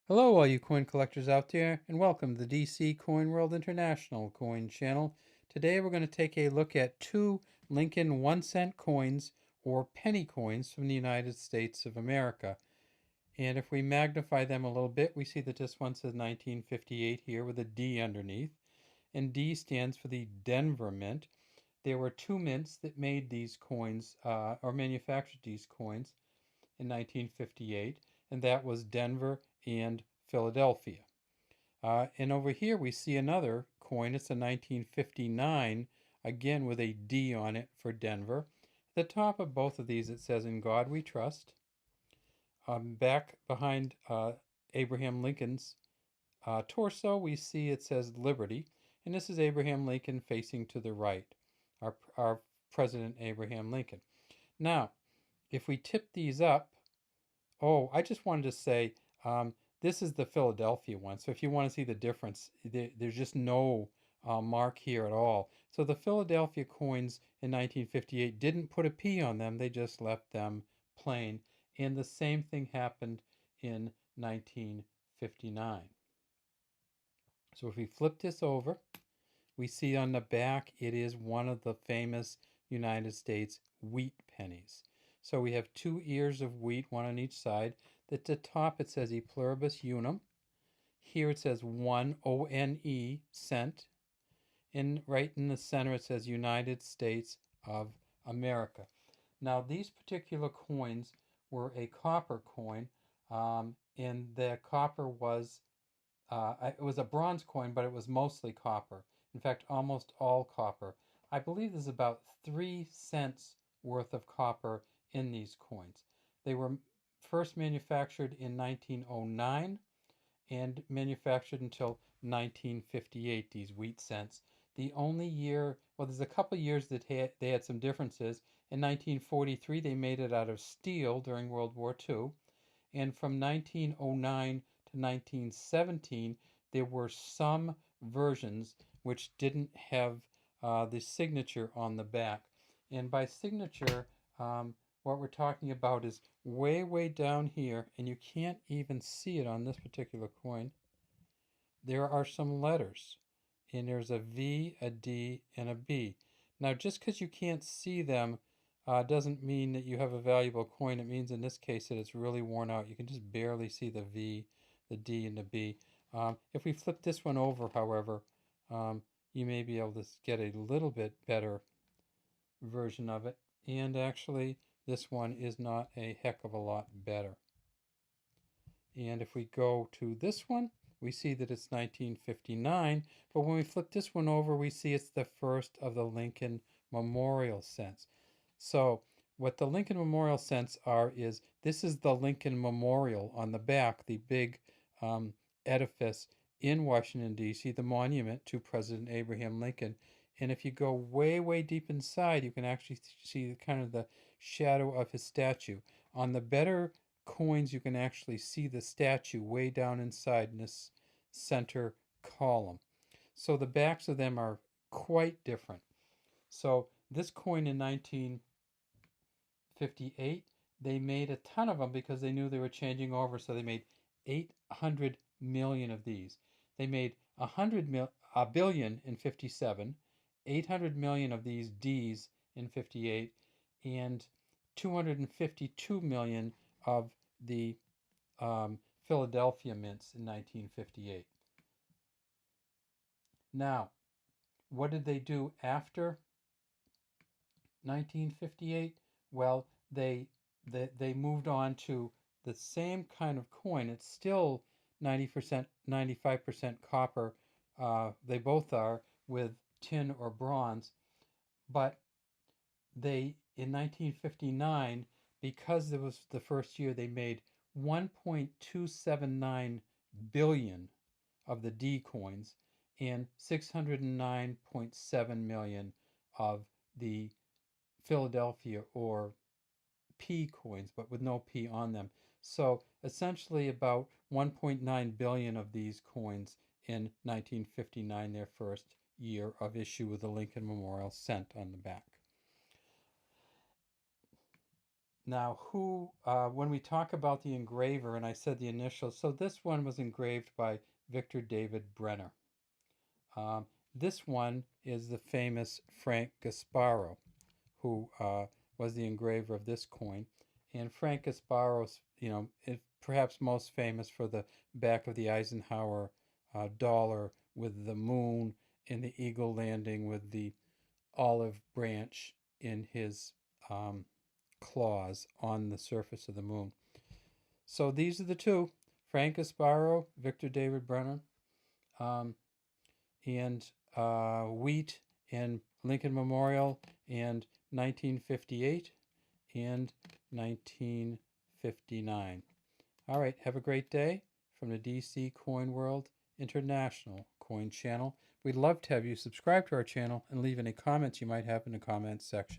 Hello, all you coin collectors out there, and welcome to the DC Coin World International Coin Channel. Today we're going to take a look at two Lincoln 1-cent coins or penny coins from the United States of America. And if we magnify them a little bit, we see that this one says 1958 here with a D underneath. And D stands for the Denver Mint. There were two mints that made these coins, or manufactured these coins in 1958, and that was Denver and Philadelphia. And over here we see another coin. It's a 1959, again with a D on it for Denver. At the top of both of these it says, "In God We Trust." Back behind Abraham Lincoln's torso we see it says "Liberty." And this is Abraham Lincoln facing to the right, our President Abraham Lincoln. Now, if we tip these up, oh, I just wanted to say, this is the Philadelphia one. So if you want to see the difference, there's just no mark here at all. So the Philadelphia coins in 1958 didn't put a P on them. They just left them plain. And the same thing happened in 1959. So if we flip this over, we see on the back it is one of the famous United States wheat pennies. So we have two ears of wheat, one on each side. At the top it says E pluribus unum. Here it says 1 ONE cent. And right in the center it says United States of America. Now these particular coins were a copper coin, and the copper was it was a bronze coin, but it was mostly copper. In fact, almost all copper. I believe there's about 3 cents worth of copper in these coins. They were first manufactured in 1909 and manufactured until 1958, these wheat cents. The only year, well, there's a couple years that they had some differences. In 1943, they made it out of steel during World War II. And from 1909 to 1917, there were some versions which didn't have the signature on the back. And by signature, what we're talking about is way, way down here, and you can't even see it on this particular coin. There are some letters, and there's a V, a D, and a B. Now, just because you can't see them doesn't mean that you have a valuable coin. It means in this case that it's really worn out. You can just barely see the V, the D, and the B. If we flip this one over, however, you may be able to get a little bit better version of it. And actually, this one is not a heck of a lot better. And if we go to this one, we see that it's 1959. But when we flip this one over, we see it's the first of the Lincoln Memorial cents. So what the Lincoln Memorial cents are is, this is the Lincoln Memorial on the back, the big edifice in Washington, D.C., the monument to President Abraham Lincoln. And if you go way, way deep inside, you can actually see kind of the shadow of his statue. On the better coins, you can actually see the statue way down inside in this center column. So the backs of them are quite different. So this coin in 1958, they made a ton of them because they knew they were changing over. So they made 800 million of these. They made a billion in 57, 800 million of these Ds in 58, and 252 million of the Philadelphia mints in 1958. Now, what did they do after 1958? Well, they moved on to the same kind of coin. It's still 90%, 95% copper. They both are, with tin or bronze. But they, in 1959, because it was the first year, they made 1.279 billion of the D coins and 609.7 million of the Philadelphia or P coins, but with no P on them. So essentially about 1.9 billion of these coins in 1959, their first year of issue with the Lincoln Memorial cent on the back. Now, when we talk about the engraver, and I said the initials, so this one was engraved by Victor David Brenner. This one is the famous Frank Gasparo, who was the engraver of this coin. And Frank Gasparo's, is perhaps most famous for the back of the Eisenhower dollar with the moon and the eagle landing with the olive branch in his claws on the surface of the moon. So these are the two, Frank Gasparo, Victor David Brenner, and wheat and Lincoln Memorial and 1958 and 1959. All right, have a great day from the DC Coin World International Coin Channel. We'd love to have you subscribe to our channel and leave any comments you might have in the comments section.